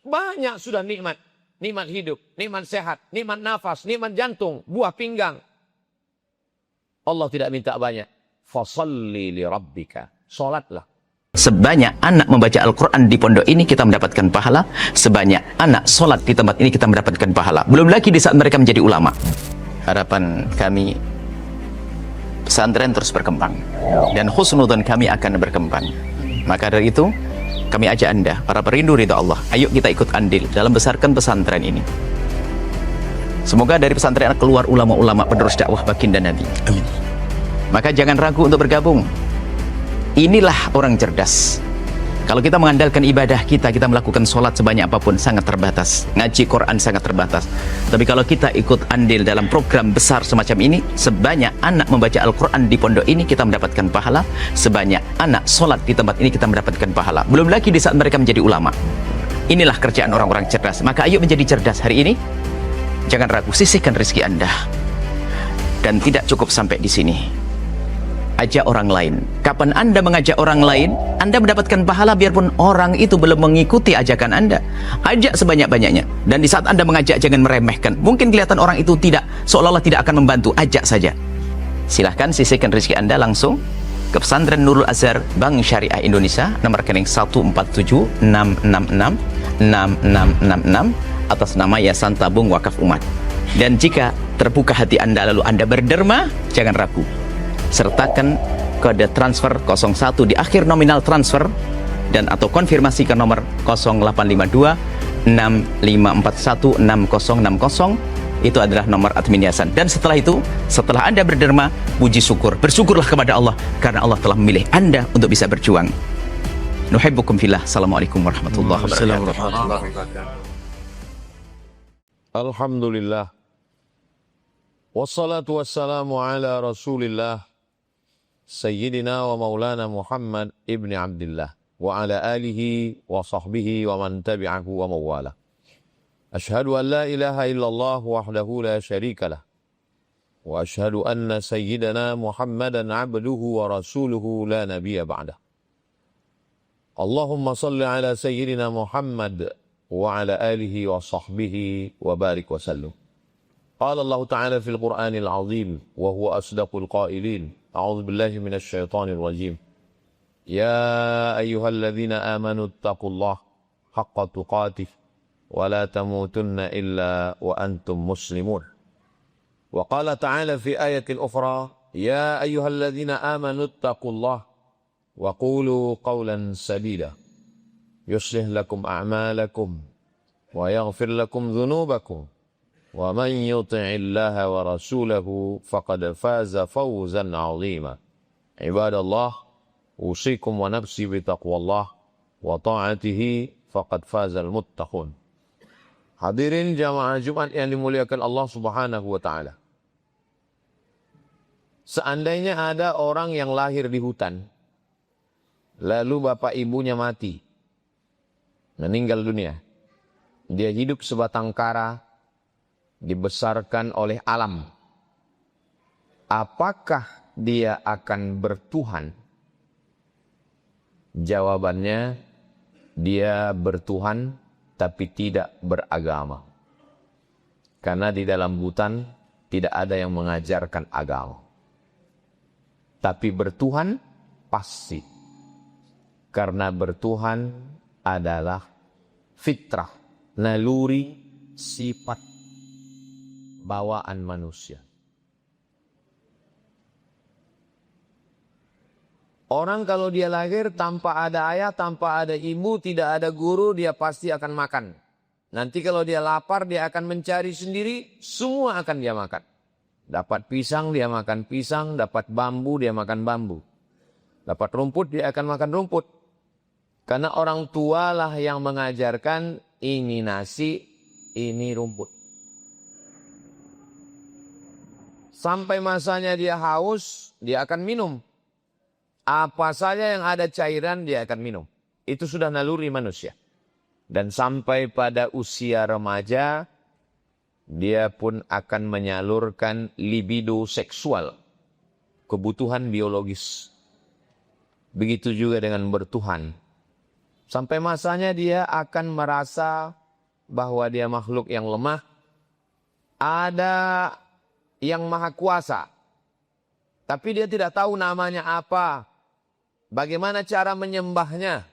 Banyak sudah nikmat. Nikmat hidup, nikmat sehat, nikmat nafas, nikmat jantung, buah pinggang. Allah tidak minta banyak. Fasalli li rabbika. Salatlah. Sebanyak anak membaca Al-Quran di pondok ini kita mendapatkan pahala. Sebanyak anak sholat di tempat ini kita mendapatkan pahala. Belum lagi di saat mereka menjadi ulama. Harapan kami, pesantren terus berkembang. Dan husnudzon kami akan berkembang. Maka dari itu, kami ajak Anda, para perindu ridha Allah, ayo kita ikut andil dalam besarkan pesantren ini. Semoga dari pesantren keluar ulama-ulama penerus dakwah baginda Nabi. Amin. Maka jangan ragu untuk bergabung. Inilah orang cerdas. Kalau kita mengandalkan ibadah kita melakukan sholat sebanyak apapun sangat terbatas, ngaji Quran sangat terbatas. Tapi kalau kita ikut andil dalam program besar semacam ini, sebanyak anak membaca Al-Quran di pondok ini kita mendapatkan pahala, sebanyak anak sholat di tempat ini kita mendapatkan pahala. Belum lagi di saat mereka menjadi ulama. Inilah kerjaan orang-orang cerdas. Maka ayo menjadi cerdas hari ini. Jangan ragu, sisihkan rezeki Anda. Dan tidak cukup sampai di sini. Ajak orang lain. Kapan Anda mengajak orang lain, Anda mendapatkan pahala biarpun orang itu belum mengikuti ajakan Anda. Ajak sebanyak-banyaknya. Dan di saat Anda mengajak, jangan meremehkan. Mungkin kelihatan orang itu tidak, seolah-olah tidak akan membantu. Ajak saja. Silahkan sisihkan rezeki Anda langsung ke Pesantren Nurul Azhar Bank Syariah Indonesia, nomor rekening 147-666-6666 atas nama Yayasan Tabung Wakaf Umat. Dan jika terbuka hati Anda lalu Anda berderma, jangan ragu. Sertakan kode transfer 01 di akhir nominal transfer dan atau konfirmasi ke nomor 0852 6541 6060. Itu adalah nomor admin yayasan. Dan setelah itu, setelah Anda berderma, puji syukur, bersyukurlah kepada Allah karena Allah telah memilih Anda untuk bisa berjuang. Nuhibbukum fillah. Assalamualaikum warahmatullahi wabarakatuh. Alhamdulillah. Wassalatu wassalamu ala Rasulillah Sayyidina wa maulana Muhammad ibni Abdillah wa ala alihi wa sahbihi wa man tabi'ahu wa mawala. Ashhadu an la ilaha illallah wahdahu la syarika lah. Wa ashhadu anna sayyidana Muhammadan abduhu wa rasuluhu la nabiyya ba'dah. Allahumma salli ala sayyidina Muhammad wa ala alihi wa sahbihi wa barik wa sallu. Qala Allah Ta'ala fil Qur'anil Azim wa huwa asdaqul qailin. A'udzu billahi minasy syaithanir rajim. Ya ayyuhalladzina amanu taqullaha haqqa tuqatih wa la tamutunna illa wa antum muslimun. Wa qala ta'ala fi ayatil ukhra, ya ayyuhalladzina amanu taqullaha wa qulu qawlan sadida yuslih lakum a'malakum wa yaghfir lakum dhunubakum. Wa man yuti'illaha wa rasulahu faqad faza fawzan 'azima. Ibadallah, usikum wa nafsi bi taqwallah wa ta'atihi faqad fazal muttaqun. Hadirin jamaah Jumat yang dimuliakan Allah Subhanahu wa taala. Seandainya ada orang yang lahir di hutan, lalu bapak ibunya mati, meninggal dunia. Dia hidup sebatang kara, dibesarkan oleh alam. Apakah dia akan bertuhan? Jawabannya, dia bertuhan tapi tidak beragama. Karena di dalam hutan tidak ada yang mengajarkan agama. Tapi bertuhan pasti. Karena bertuhan adalah fitrah, naluri, sifat bawaan manusia. Orang kalau dia lahir tanpa ada ayah, tanpa ada ibu, tidak ada guru, dia pasti akan makan. Nanti kalau dia lapar, dia akan mencari sendiri, semua akan dia makan. Dapat pisang, dia makan pisang. Dapat bambu, dia makan bambu. Dapat rumput, dia akan makan rumput. Karena orang tua lah yang mengajarkan ini nasi, ini rumput. Sampai masanya dia haus, dia akan minum. Apa saja yang ada cairan, dia akan minum. Itu sudah naluri manusia. Dan sampai pada usia remaja, dia pun akan menyalurkan libido seksual. Kebutuhan biologis. Begitu juga dengan bertuhan. Sampai masanya dia akan merasa bahwa dia makhluk yang lemah. Ada yang maha kuasa. Tapi dia tidak tahu namanya apa. Bagaimana cara menyembahnya.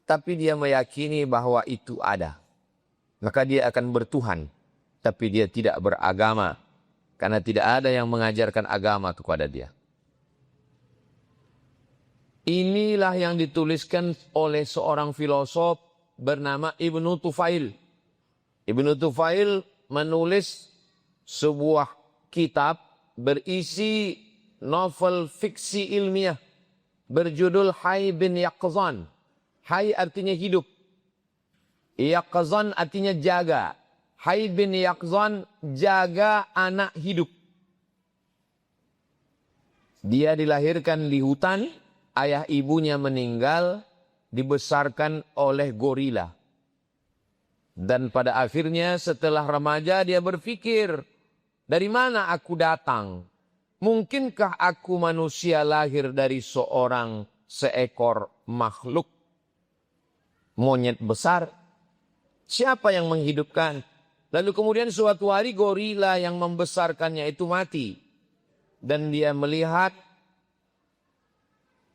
Tapi dia meyakini bahwa itu ada. Maka dia akan bertuhan. Tapi dia tidak beragama. Karena tidak ada yang mengajarkan agama kepada dia. Inilah yang dituliskan oleh seorang filosof bernama Ibnu Tufail. Ibnu Tufail menulis sebuah kitab berisi novel fiksi ilmiah berjudul Hayy bin Yaqzan. Hayy artinya hidup. Yaqzan artinya jaga. Hayy bin Yaqzan, jaga anak hidup. Dia dilahirkan di hutan. Ayah ibunya meninggal, dibesarkan oleh gorila. Dan pada akhirnya setelah remaja dia berpikir, dari mana aku datang? Mungkinkah aku manusia lahir dari seekor makhluk? Monyet besar? Siapa yang menghidupkan? Lalu kemudian suatu hari gorila yang membesarkannya itu mati. Dan dia melihat,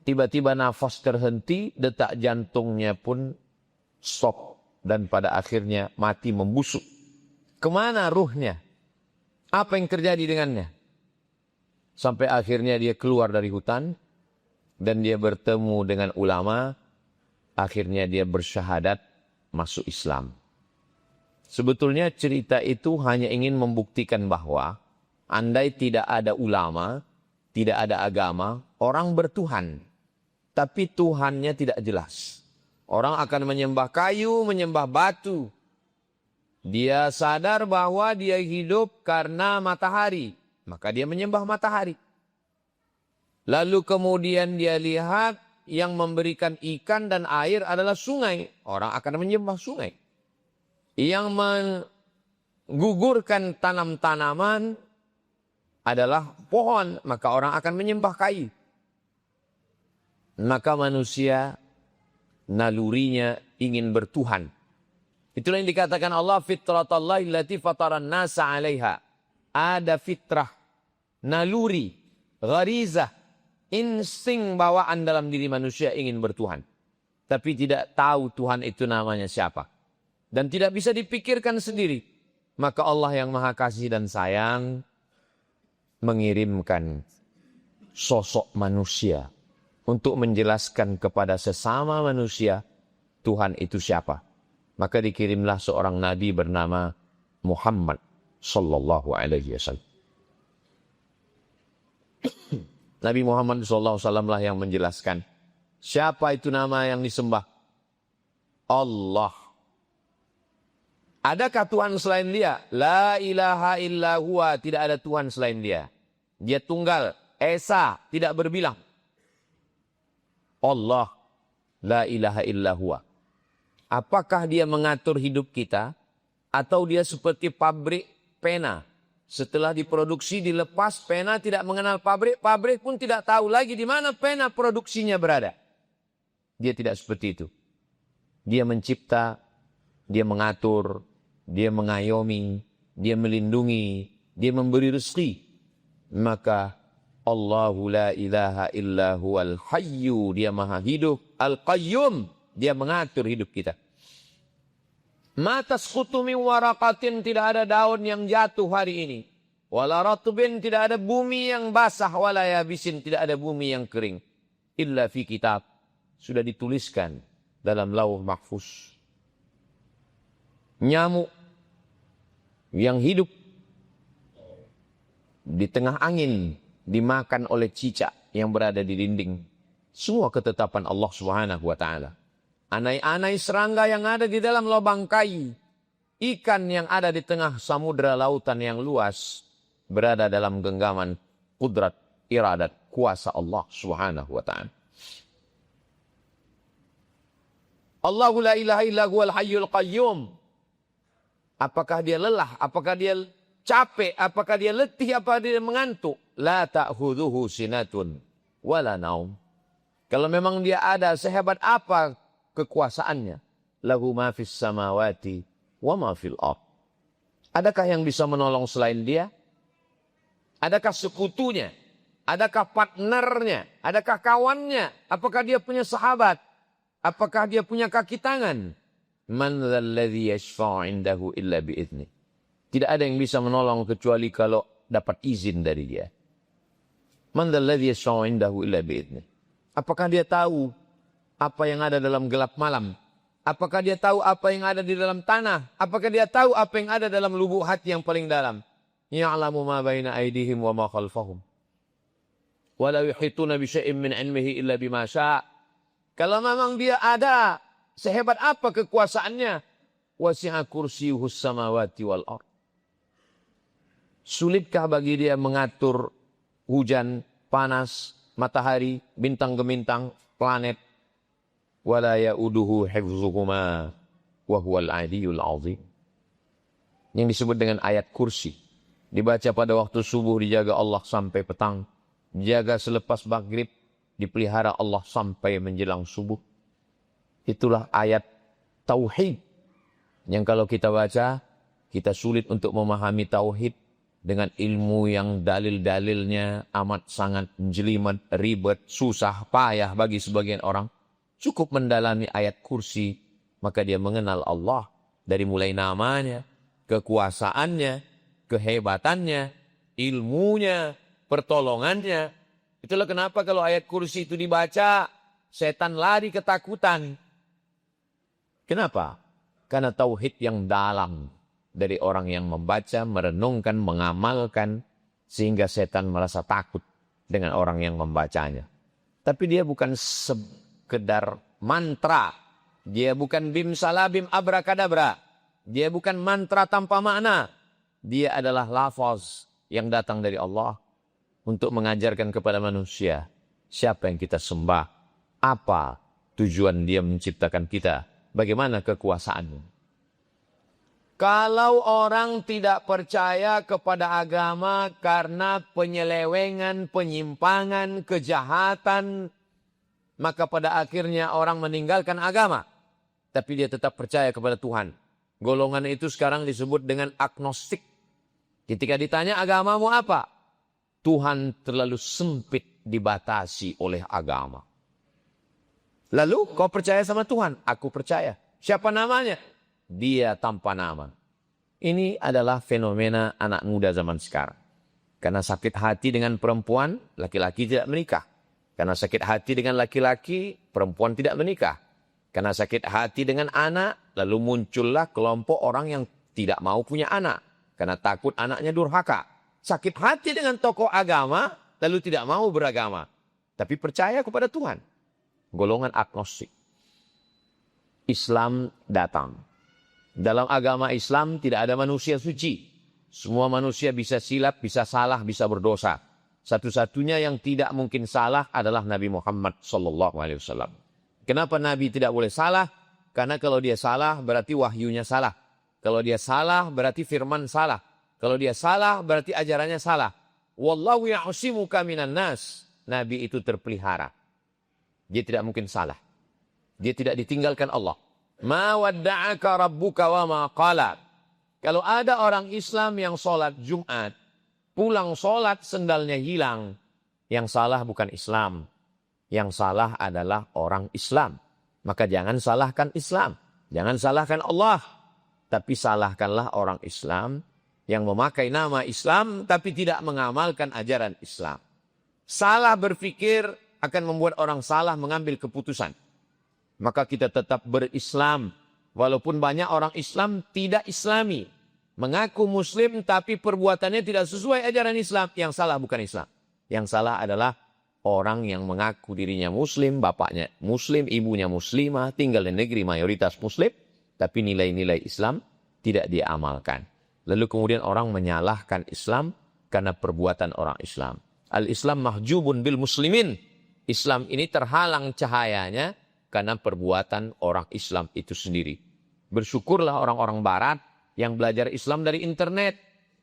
tiba-tiba nafas terhenti, detak jantungnya pun stop. Dan pada akhirnya mati membusuk. Kemana ruhnya? Apa yang terjadi dengannya? Sampai akhirnya dia keluar dari hutan. Dan dia bertemu dengan ulama. Akhirnya dia bersyahadat masuk Islam. Sebetulnya cerita itu hanya ingin membuktikan bahwa andai tidak ada ulama, tidak ada agama, orang bertuhan. Tapi Tuhannya tidak jelas. Orang akan menyembah kayu, menyembah batu. Dia sadar bahwa dia hidup karena matahari. Maka dia menyembah matahari. Lalu kemudian dia lihat yang memberikan ikan dan air adalah sungai. Orang akan menyembah sungai. Yang menggugurkan tanam-tanaman adalah pohon. Maka orang akan menyembah kayu. Maka manusia nalurinya ingin bertuhan. Itulah yang dikatakan Allah, fitratallahi allati fataran nasa 'alaiha. Ada fitrah, naluri, gharizah, insting bawaan dalam diri manusia ingin bertuhan. Tapi tidak tahu Tuhan itu namanya siapa. Dan tidak bisa dipikirkan sendiri. Maka Allah yang Maha Kasih dan Sayang mengirimkan sosok manusia untuk menjelaskan kepada sesama manusia Tuhan itu siapa. Maka dikirimlah seorang nabi bernama Muhammad sallallahu alaihi wasallam. Nabi Muhammad sallallahu alaihi wasallam lah yang menjelaskan siapa itu nama yang disembah. Allah. Adakah Tuhan selain dia? La ilaha illa huwa, tidak ada Tuhan selain dia. Dia tunggal, esa, tidak berbilang. Allah, la ilaha illa huwa. Apakah dia mengatur hidup kita? Atau dia seperti pabrik pena. Setelah diproduksi, dilepas, pena tidak mengenal pabrik. Pabrik pun tidak tahu lagi di mana pena produksinya berada. Dia tidak seperti itu. Dia mencipta, dia mengatur, dia mengayomi, dia melindungi, dia memberi rezeki. Maka Allahu la ilaha illa huwal hayyu, dia maha hidup, al-qayyum, dia mengatur hidup kita. Ma tasqutu min waraqatin, tidak ada daun yang jatuh hari ini. Wala ratbin, tidak ada bumi yang basah, wala yabisin, tidak ada bumi yang kering. Illa fi kitab, sudah dituliskan dalam lauh mahfuz. Nyamuk yang hidup di tengah angin dimakan oleh cicak yang berada di dinding. Semua ketetapan Allah Subhanahu wa taala. Anai-anai serangga yang ada di dalam lubang kayu, ikan yang ada di tengah samudra lautan yang luas, berada dalam genggaman kudrat, iradat, kuasa Allah Subhanahu wa taala. Allahu la ilaha illa huwal hayyul qayyum. Apakah dia lelah? Apakah dia capek? Apakah dia letih? Apakah dia mengantuk? La ta'khudhuhu sinatun wala naum. Kalau memang dia ada, sehebat apa kekuasaannya. Lahu ma fis samawati wa ma fil ardh. Adakah yang bisa menolong selain dia? Adakah sekutunya? Adakah partnernya? Adakah kawannya? Apakah dia punya sahabat? Apakah dia punya kaki tangan? Man dzalladzi yashfa'u 'indahu illa bi'idznih. Tidak ada yang bisa menolong kecuali kalau dapat izin dari dia. Man dzalladzi yashfa'u 'indahu illa bi'idznih. Apakah dia tahu apa yang ada dalam gelap malam? Apakah dia tahu apa yang ada di dalam tanah? Apakah dia tahu apa yang ada dalam lubuk hati yang paling dalam? Ya'lamu ma baina aydihim wa ma khalfahum. Wa la yuhituna bi syai'in min 'ilmihi illa bima syaa'. Kalau memang dia ada, sehebat apa kekuasaannya? Wasi'a kursiyyuhus samawati wal ardh. Sulitkah bagi dia mengatur hujan, panas, matahari, bintang gemintang, planet? Wala ya'uduhu hifzuhuma wa huwal 'aliyyul 'azim. Yang disebut dengan ayat kursi. Dibaca pada waktu subuh, dijaga Allah sampai petang. Dijaga selepas maghrib, dipelihara Allah sampai menjelang subuh. Itulah ayat tauhid. Yang kalau kita baca, kita sulit untuk memahami tauhid dengan ilmu yang dalil-dalilnya amat sangat jelimet, ribet, susah, payah bagi sebagian orang. Cukup mendalami ayat kursi, maka dia mengenal Allah dari mulai namanya, kekuasaannya, kehebatannya, ilmunya, pertolongannya. Itulah kenapa kalau ayat kursi itu dibaca, setan lari ketakutan. Kenapa? Karena tauhid yang dalam dari orang yang membaca, merenungkan, mengamalkan, sehingga setan merasa takut dengan orang yang membacanya. Tapi dia bukan sekedar mantra. Dia bukan bim salabim abrakadabra. Dia bukan mantra tanpa makna. Dia adalah lafaz yang datang dari Allah untuk mengajarkan kepada manusia siapa yang kita sembah, apa tujuan dia menciptakan kita, bagaimana kekuasaannya. Kalau orang tidak percaya kepada agama karena penyelewengan, penyimpangan, kejahatan, maka pada akhirnya orang meninggalkan agama. Tapi dia tetap percaya kepada Tuhan. Golongan itu sekarang disebut dengan agnostik. Ketika ditanya agamamu apa? Tuhan terlalu sempit dibatasi oleh agama. Lalu kau percaya sama Tuhan? Aku percaya. Siapa namanya? Dia tanpa nama. Ini adalah fenomena anak muda zaman sekarang. Karena sakit hati dengan perempuan, laki-laki tidak menikah. Karena sakit hati dengan laki-laki, perempuan tidak menikah. Karena sakit hati dengan anak, lalu muncullah kelompok orang yang tidak mau punya anak. Karena takut anaknya durhaka. Sakit hati dengan tokoh agama, lalu tidak mau beragama. Tapi percaya kepada Tuhan. Golongan agnostik. Islam datang. Dalam agama Islam tidak ada manusia suci. Semua manusia bisa silap, bisa salah, bisa berdosa. Satu-satunya yang tidak mungkin salah adalah Nabi Muhammad SAW. Kenapa Nabi tidak boleh salah? Karena kalau dia salah berarti wahyunya salah. Kalau dia salah berarti firman salah. Kalau dia salah berarti ajarannya salah. Wallahu ya'simuka minan nas. Nabi itu terpelihara. Dia tidak mungkin salah. Dia tidak ditinggalkan Allah. Ma wadda'aka rabbuka wa ma qala. Kalau ada orang Islam yang sholat Jumat, pulang sholat sendalnya hilang, yang salah bukan Islam. Yang salah adalah orang Islam. Maka jangan salahkan Islam. Jangan salahkan Allah. Tapi salahkanlah orang Islam yang memakai nama Islam tapi tidak mengamalkan ajaran Islam. Salah berpikir akan membuat orang salah mengambil keputusan. Maka kita tetap berislam. Walaupun banyak orang Islam tidak Islami. Mengaku Muslim tapi perbuatannya tidak sesuai ajaran Islam. Yang salah bukan Islam. Yang salah adalah orang yang mengaku dirinya Muslim, bapaknya Muslim, ibunya Muslimah, tinggal di negeri mayoritas Muslim. Tapi nilai-nilai Islam tidak diamalkan. Lalu kemudian orang menyalahkan Islam karena perbuatan orang Islam. Al-Islam mahjubun bil muslimin. Islam ini terhalang cahayanya karena perbuatan orang Islam itu sendiri. Bersyukurlah orang-orang barat yang belajar Islam dari internet.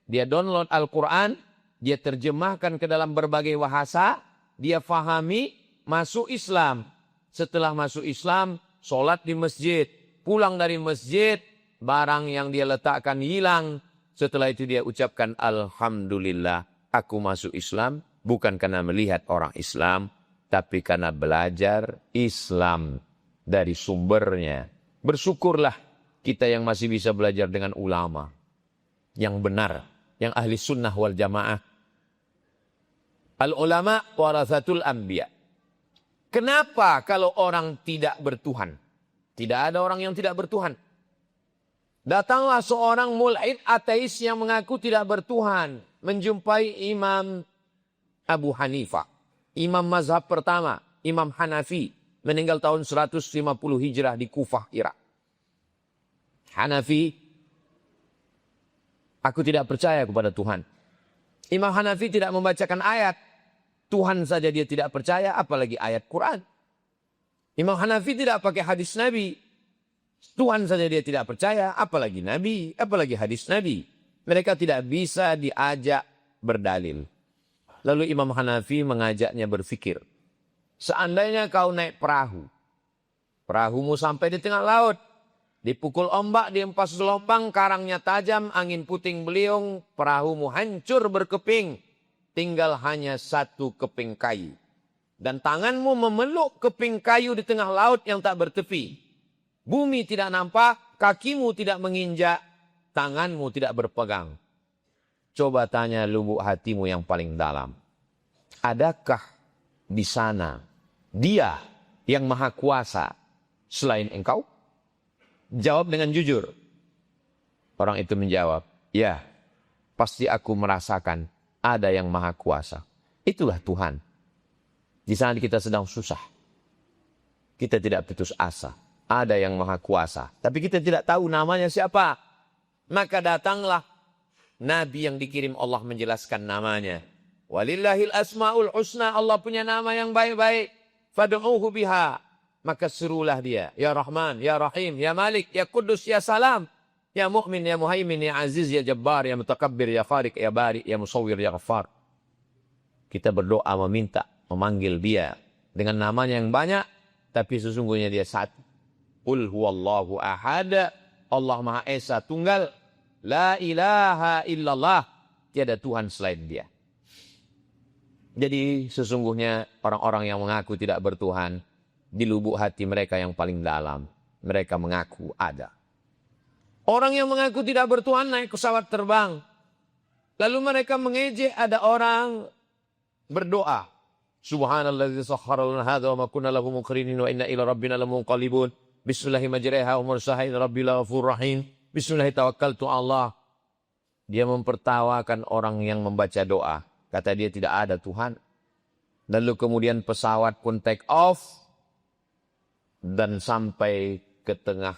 Dia download Al-Quran, dia terjemahkan ke dalam berbagai bahasa, dia fahami, masuk Islam. Setelah masuk Islam, sholat di masjid, pulang dari masjid, barang yang dia letakkan hilang. Setelah itu dia ucapkan, Alhamdulillah, aku masuk Islam, bukan karena melihat orang Islam, tapi karena belajar Islam dari sumbernya. Bersyukurlah kita yang masih bisa belajar dengan ulama yang benar, yang ahli sunnah wal jamaah. Al-ulama warathatul anbiya. Kenapa kalau orang tidak bertuhan? Tidak ada orang yang tidak bertuhan. Datanglah seorang mulhid ateis yang mengaku tidak bertuhan, menjumpai Imam Abu Hanifah, imam mazhab pertama, Imam Hanafi, meninggal tahun 150 Hijrah di Kufah, Irak. Hanafi, aku tidak percaya kepada Tuhan. Imam Hanafi tidak membacakan ayat. Tuhan saja dia tidak percaya, apalagi ayat Quran. Imam Hanafi tidak pakai hadis Nabi. Tuhan saja dia tidak percaya, apalagi Nabi, apalagi hadis Nabi. Mereka tidak bisa diajak berdalil. Lalu Imam Hanafi mengajaknya berfikir. Seandainya kau naik perahu. Perahumu sampai di tengah laut. Dipukul ombak, dihempas gelombang, karangnya tajam, angin puting beliung, perahumu hancur berkeping. Tinggal hanya satu keping kayu. Dan tanganmu memeluk keping kayu di tengah laut yang tak bertepi. Bumi tidak nampak, kakimu tidak menginjak, tanganmu tidak berpegang. Coba tanya lubuk hatimu yang paling dalam. Adakah di sana dia yang maha kuasa selain engkau? Jawab dengan jujur. Orang itu menjawab, ya, pasti aku merasakan ada yang maha kuasa. Itulah Tuhan. Di sana kita sedang susah. Kita tidak putus asa. Ada yang maha kuasa. Tapi kita tidak tahu namanya siapa. Maka datanglah Nabi yang dikirim Allah menjelaskan namanya. Walillahil asma'ul husna. Allah punya nama yang baik-baik. Fad'uhu biha. Maka serulah dia. Ya Rahman, Ya Rahim, Ya Malik, Ya Kudus, Ya Salam. Ya Mu'min, Ya Muhaimin, Ya Aziz, Ya Jabbar, Ya Mutakabbir, Ya Farik, Ya Bari, Ya Musawwir, Ya Ghaffar. Kita berdoa meminta, memanggil dia dengan namanya yang banyak, tapi sesungguhnya dia satu. Qul huwallahu ahad, Allah Maha Esa Tunggal, la ilaha illallah, tiada Tuhan selain dia. Jadi sesungguhnya orang-orang yang mengaku tidak bertuhan, di lubuk hati mereka yang paling dalam, mereka mengaku ada. Orang yang mengaku tidak bertuhan naik pesawat terbang. Lalu mereka mengejek ada orang berdoa. Subhanalladzi sakhkhara lana hadza wa ma kunna lahu muqrinin wa inna ila rabbina lamunqalibun. Bismillahi majriha wa mursaha inna rabbil ghafurur rahim. Bismillahi tawakkaltu Allah. Dia mempertawakan orang yang membaca doa. Kata dia tidak ada Tuhan. Lalu kemudian pesawat pun take off dan sampai ke tengah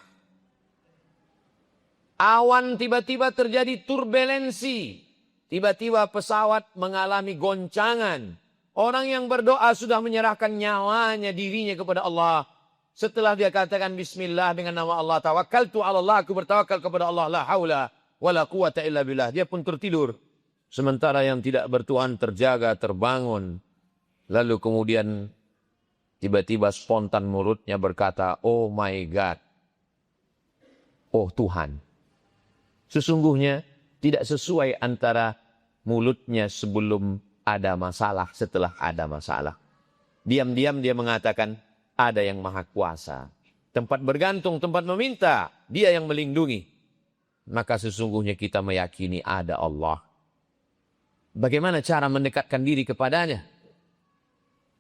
awan, tiba-tiba terjadi turbulensi. Tiba-tiba pesawat mengalami goncangan. Orang yang berdoa sudah menyerahkan nyawanya, dirinya kepada Allah. Setelah dia katakan bismillah dengan nama Allah, tawakkaltu ala Allah, aku bertawakal kepada Allah, la haula wala quwata illa billah. Dia pun tertidur. Sementara yang tidak bertuhan terjaga, terbangun. Lalu kemudian tiba-tiba spontan mulutnya berkata, oh my God. Oh Tuhan. Sesungguhnya tidak sesuai antara mulutnya sebelum ada masalah, setelah ada masalah. Diam-diam dia mengatakan, ada yang maha kuasa. Tempat bergantung, tempat meminta, dia yang melindungi. Maka sesungguhnya kita meyakini ada Allah. Bagaimana cara mendekatkan diri kepadanya?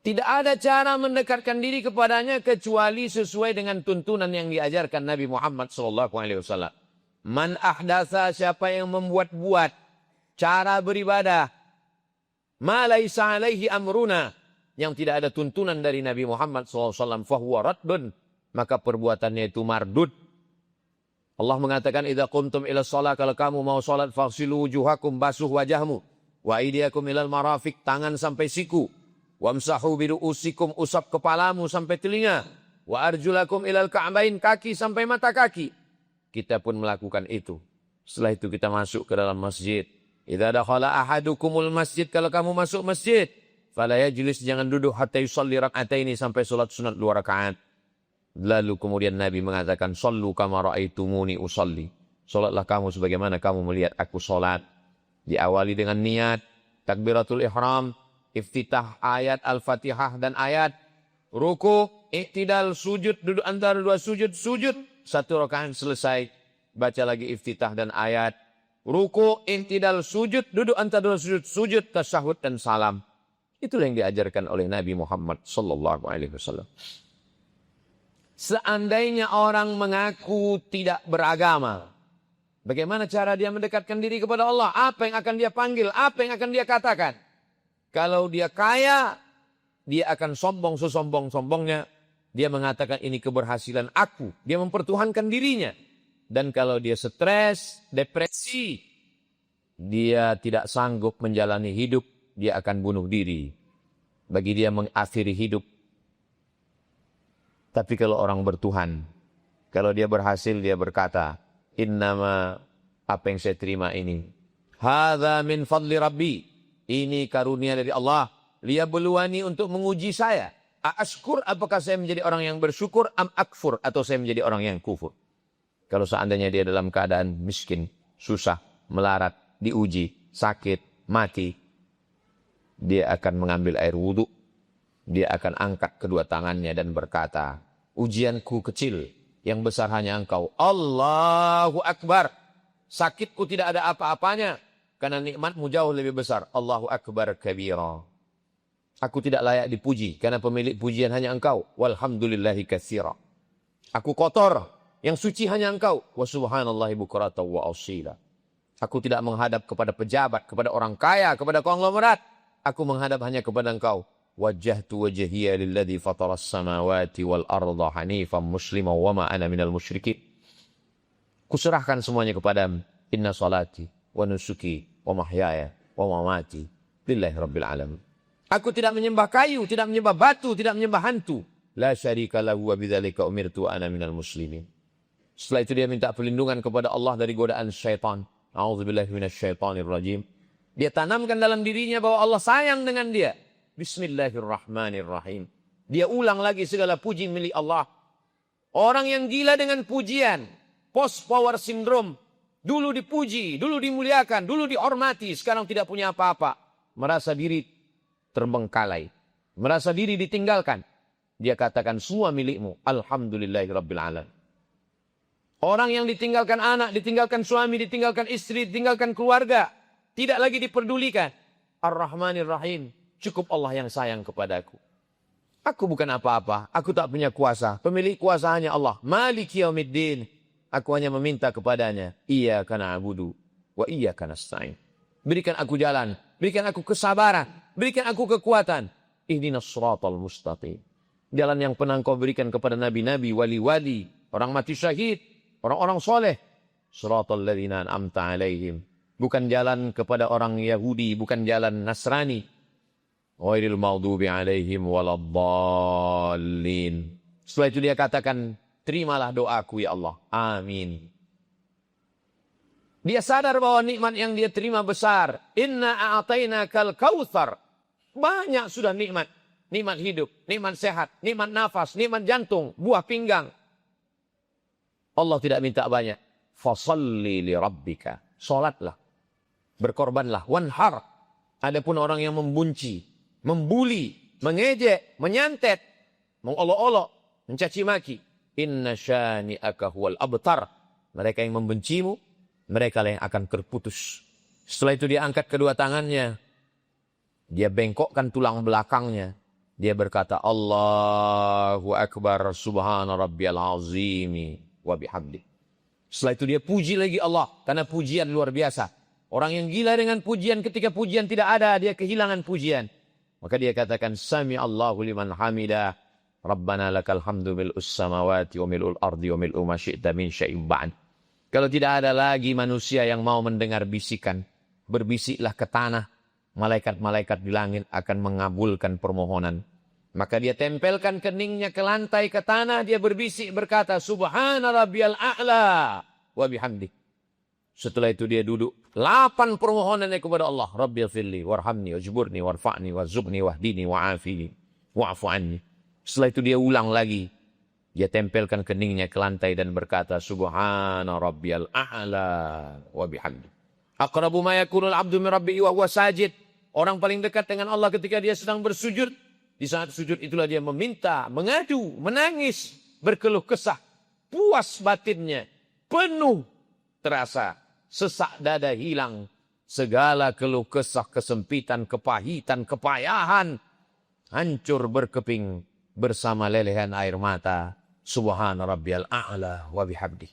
Tidak ada cara mendekatkan diri kepadanya kecuali sesuai dengan tuntunan yang diajarkan Nabi Muhammad SAW. Man ahdatsa, siapa yang membuat-buat cara beribadah, ma laisa alaihi amruna, yang tidak ada tuntunan dari Nabi Muhammad SAW, fahuwa raddun, maka perbuatannya itu mardud. Allah mengatakan, idza qumtum ila shalah, kalau kamu mau salat, faghsilu wujuhakum, basuh wajahmu, wa aydiyakum ilal marafiq, tangan sampai siku, wamsahu biru'usikum, usap kepalamu sampai telinga, wa arjulakum ilal ka'bain, kaki sampai mata kaki. Kita pun melakukan itu. Setelah itu kita masuk ke dalam masjid. Idza dakhala ahadukumul masjid, kalau kamu masuk masjid, fala yajlis, jangan duduk hatta yusalli rak'ataini, sampai salat sunat 2 rakaat. Lalu kemudian Nabi mengatakan, "Shallu kama ra'aitumuni usolli." Salatlah kamu sebagaimana kamu melihat aku salat. Diawali dengan niat, takbiratul ihram, iftitah ayat Al-Fatihah dan ayat, ruku, iktidal, sujud, duduk antara dua sujud, sujud. Satu rakaat selesai, baca lagi iftitah dan ayat, ruku, iktidal, sujud, duduk antara dua sujud, sujud, tasyahud dan salam. Itulah yang diajarkan oleh Nabi Muhammad sallallahu alaihi wasallam. Seandainya orang mengaku tidak beragama, bagaimana cara dia mendekatkan diri kepada Allah? Apa yang akan dia panggil? Apa yang akan dia katakan? Kalau dia kaya, dia akan sombong sesombong-sombongnya. Dia mengatakan ini keberhasilan aku. Dia mempertuhankan dirinya. Dan kalau dia stres, depresi, dia tidak sanggup menjalani hidup, dia akan bunuh diri. Bagi dia mengakhiri hidup. Tapi kalau orang bertuhan, kalau dia berhasil, dia berkata, innama, apa yang saya terima ini, hadza min fadli rabbi, ini karunia dari Allah, liyabluwani, untuk menguji saya. Ashkur, apakah saya menjadi orang yang bersyukur, am akfur, atau saya menjadi orang yang kufur. Kalau seandainya dia dalam keadaan miskin, susah, melarat, diuji, sakit, mati, dia akan mengambil air wudhu, dia akan angkat kedua tangannya dan berkata, ujianku kecil, yang besar hanya engkau. Allahu Akbar. Sakitku tidak ada apa-apanya, karena nikmatmu jauh lebih besar. Allahu Akbar kabira. Aku tidak layak dipuji, karena pemilik pujian hanya engkau. Walhamdulillahi katsira. Aku kotor, yang suci hanya engkau. Wa subhanallahi bukrata wa asila. Aku tidak menghadap kepada pejabat, kepada orang kaya, kepada konglomerat. Aku menghadap hanya kepada engkau. Wajjahtu wajhiya lilladzi fataras samawati wal arda hanifan musliman wa ma ana minal musyrikin. Kuserahkan semuanya kepadamu. Inna salati wa nusuki wa mahyaya wa mamati lillahi rabbil alamin. Aku tidak menyembah kayu, tidak menyembah batu, tidak menyembah hantu. La syarika lahu wa bidzalika umirtu ana minal muslimin. Setelah itu dia minta perlindungan kepada Allah dari godaan syaitan. A'udzubillahi minasyaitonir rajim. Dia tanamkan dalam dirinya bahwa Allah sayang dengan dia. Bismillahirrahmanirrahim. Dia ulang lagi segala puji milik Allah. Orang yang gila dengan pujian, post power syndrome, dulu dipuji, dulu dimuliakan, dulu dihormati, sekarang tidak punya apa-apa, merasa diri terbengkalai, merasa diri ditinggalkan. Dia katakan semua milikmu, alhamdulillahirabbil alamin. Orang yang ditinggalkan anak, ditinggalkan suami, ditinggalkan istri, ditinggalkan keluarga, tidak lagi diperdulikan. Ar-Rahmanir Rahim. Cukup Allah yang sayang kepadaku. Aku bukan apa-apa. Aku tak punya kuasa. Pemilik kuasa hanya Allah. Maliki yaumiddin. Aku hanya meminta kepadanya. Iyyaka na'budu wa iyyaka nasta'in. Berikan aku jalan. Berikan aku kesabaran. Berikan aku kekuatan. Ihdinas siratal mustaqim. Jalan yang pernah Engkau berikan kepada nabi-nabi, wali-wali, orang mati syahid, orang-orang soleh. Siratal ladzina an'amta alaihim. Bukan jalan kepada orang Yahudi, bukan jalan Nasrani. Ghairil maghdubi alaihim waladdallin. Setelah itu dia katakan, terimalah doaku ya Allah. Amin. Dia sadar bahwa nikmat yang dia terima besar. Inna a'atainakal kautsar. Banyak sudah nikmat. Nikmat hidup, nikmat sehat, nikmat nafas, nikmat jantung, buah pinggang. Allah tidak minta banyak. Fasalli li rabbika. Salatlah. Berkorbanlah. Wanhar. Adapun orang yang membunci, membuli, mengejek, menyantet, mengolok-olok, mencaci maki. Inna syani'aka huwal abtar. Mereka yang membencimu, mereka lah yang akan terputus. Setelah itu dia angkat kedua tangannya. Dia bengkokkan tulang belakangnya. Dia berkata, Allahu Akbar, subhana rabbiyal azimi wa bihamdi. Setelah itu dia puji lagi Allah. Karena pujian luar biasa. Orang yang gila dengan pujian, ketika pujian tidak ada, dia kehilangan pujian. Maka dia katakan, Sami Allahu liman hamidah, Rabbana lakal hamdu mil'us samawati wa mil'ul ardi wa mil'u ma syi'ta min syai'in ba'd. Kalau tidak ada lagi manusia yang mau mendengar bisikan, berbisiklah ke tanah, malaikat-malaikat di langit akan mengabulkan permohonan. Maka dia tempelkan keningnya ke lantai, ke tanah, dia berbisik berkata, Subhana rabbiyal a'la wa bihamdi. Setelah itu dia duduk. 8 permohonannya kepada Allah. Rabbi firli, warhamni, wajburni, warfa'ni, warzuqni, wahdini, wa'afini, wa'afu anni. Setelah itu dia ulang lagi. Dia tempelkan keningnya ke lantai dan berkata, Subhana rabbiyal a'la wa bihamdi. Aqrabu ma yakunul abdu min rabbihi wa huwa sajid. Orang paling dekat dengan Allah ketika dia sedang bersujud. Di saat sujud itulah dia meminta, mengadu, menangis, berkeluh kesah. Puas batinnya, penuh terasa. Sesak dada hilang. Segala keluh kesah, kesempitan, kepahitan, kepayahan. Hancur berkeping bersama lelehan air mata. Subhana rabbiyal a'la wa bihamdi.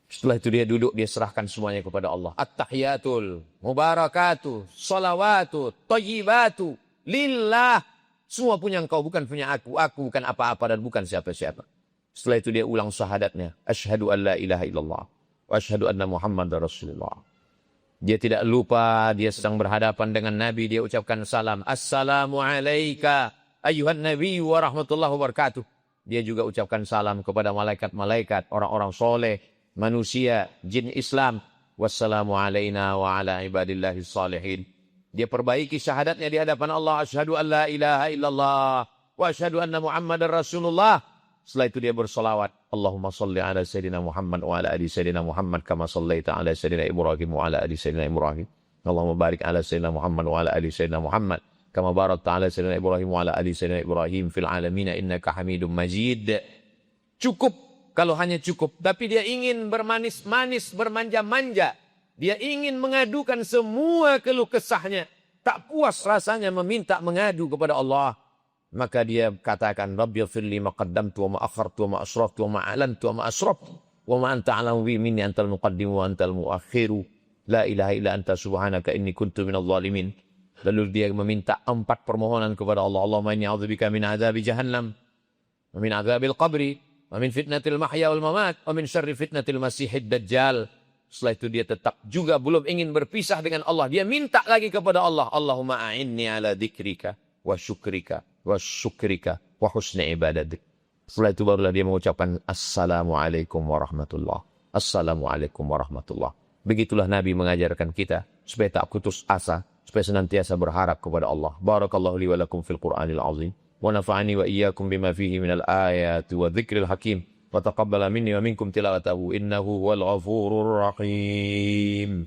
Setelah itu dia duduk, dia serahkan semuanya kepada Allah. At-tahiyatul, mubarakatuh, salawatu, tayyibatu, lillah. Semua punya engkau, bukan punya aku. Aku bukan apa-apa dan bukan siapa-siapa. Setelah itu dia ulang syahadatnya. Asyhadu an la ilaha illallah. Wa asyhadu anna Muhammadar Rasulullah. Dia tidak lupa, dia sedang berhadapan dengan Nabi. Dia ucapkan salam. Assalamu alayka ayyuhan nabi wa rahmatullahi wa barakatuh. Dia juga ucapkan salam kepada malaikat-malaikat, orang-orang soleh, manusia, jin Islam. Wassalamu alayna wa ala ibadillahi salihin. Dia perbaiki syahadatnya di hadapan Allah. Asyhadu an la ilaha illallah. Wa asyhadu anna Muhammadar Rasulullah. Setelah itu dia bersolawat. Allahumma salli ala Sayyidina Muhammad wa ala ali Sayyidina Muhammad. Kama sallaita ala Sayyidina Ibrahim wa ala ali Sayyidina Ibrahim. Allahumma barik ala Sayyidina Muhammad wa ala ali Sayyidina Muhammad. Kama barakta ala Sayyidina Ibrahim wa ala ali Sayyidina Ibrahim fil alamina innaka Hamidum Majid. Cukup kalau hanya cukup. Tapi dia ingin bermanis-manis, bermanja-manja. Dia ingin mengadukan semua keluh kesahnya. Tak puas rasanya meminta mengadu kepada Allah. Maka dia katakan, Rabbighfirli ma qaddamtu wa ma akhartu wa ma asraftu wa ma a'lantu wa ma asraftu wa ma anta a'lamu bi minni antal muqaddimu wa antal muakhiru. La ilaha illa anta subhanaka inni kuntu minadh dhalimin. Lalu dia meminta 4 permohonan kepada Allah. Allahumma inni a'udzubika min adzabi jahannam wa min adzabil qabri wa min fitnatil mahya wal mamat wa min syarri fitnatil masihid dajjal. Setelah itu dia tetap juga belum ingin berpisah dengan Allah. Dia minta lagi kepada Allah. Allahumma a'inni ala dzikrika wa syukrika wa husni ibadatik. Setelah itu barulah dia mengucapkan Assalamualaikum warahmatullah. Assalamualaikum warahmatullah. Begitulah Nabi mengajarkan kita supaya tak putus asa, supaya senantiasa berharap kepada Allah. Barakallahu li wa lakum fil Qur'anil azim. Wa nafa'ani wa iyyakum bima fihi minal ayati wa dzikril hakim. Wa taqabbala minni wa minkum tilawatahu innahu huwal ghafurur rahim.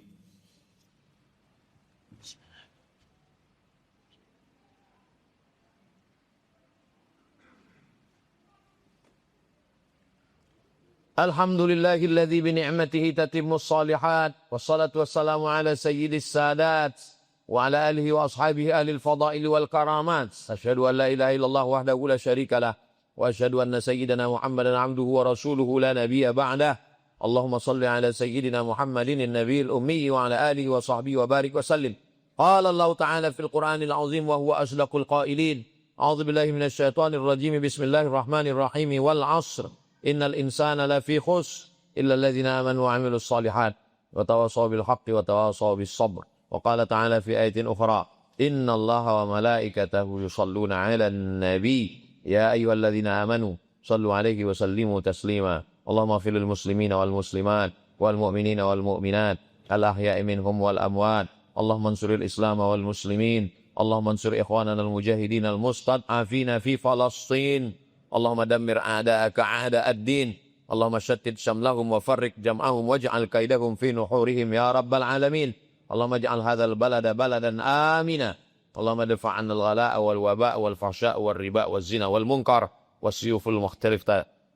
Alhamdulillahilladzi bi ni'matihi tatimmus shalihat. Wassalatu wassalamu ala sayyidis sadat. وعلى آله وأصحابه أهل الفضائل والكرامات أشهد أن لا إله إلا الله وحده لا شريك له وأشهد أن سيدنا محمدا عبده ورسوله لا نبي بعده اللهم صل على سيدنا محمد النبي الأمي وعلى آله وصحبه وبارك وسلم قال الله تعالى في القرآن العظيم وهو أصدق القائلين أعوذ بالله من الشيطان الرجيم بسم الله الرحمن الرحيم والعصر إن الإنسان لفي خسر إلا الذين آمنوا وعملوا الصالحات وتواصوا بالحق وتواصوا بالصبر وقال تعالى في آية أخرى إن الله وملائكته يصلون على النبي يا أيها الذين آمنوا صلوا عليه وسلموا تسليما اللهم اغفر للمسلمين والمسلمات والمؤمنين والمؤمنات الأحياء منهم والأموات اللهم انصر الإسلام والمسلمين اللهم انصر إخواننا المجاهدين المستضعفين في فلسطين اللهم دمر أعداءك أعداء الدين اللهم شتت شملهم وفرق جمعهم واجعل كيدهم في نحورهم يا رب العالمين اللهم اجعل هذا البلد بلدا آمنا اللهم ادفع عنا الغلاء والوباء والفحشاء والربا والزنا والمنكر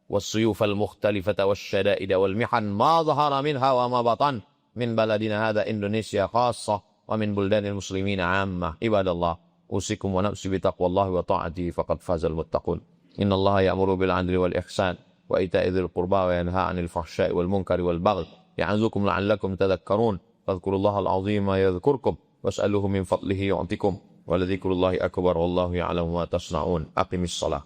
والسيوف المختلفة والشدائد والمحن ما ظهر منها وما بطن من بلدنا هذا إندونيسيا خاصة ومن بلدان المسلمين عامة عباد الله أوصيكم ونفسي بتقوى الله وطاعته فقد فاز المتقون إن الله يأمر بالعدل والإحسان وإيتاء ذي القربى وينهى عن الفحشاء والمنكر والبغي يعظكم لعلكم تذكرون فاذكروا الله العظيم يذكركم واسألوه من فضله يعطكم ولذكر الله أكبر والله يعلم ما تصنعون أقم الصلاة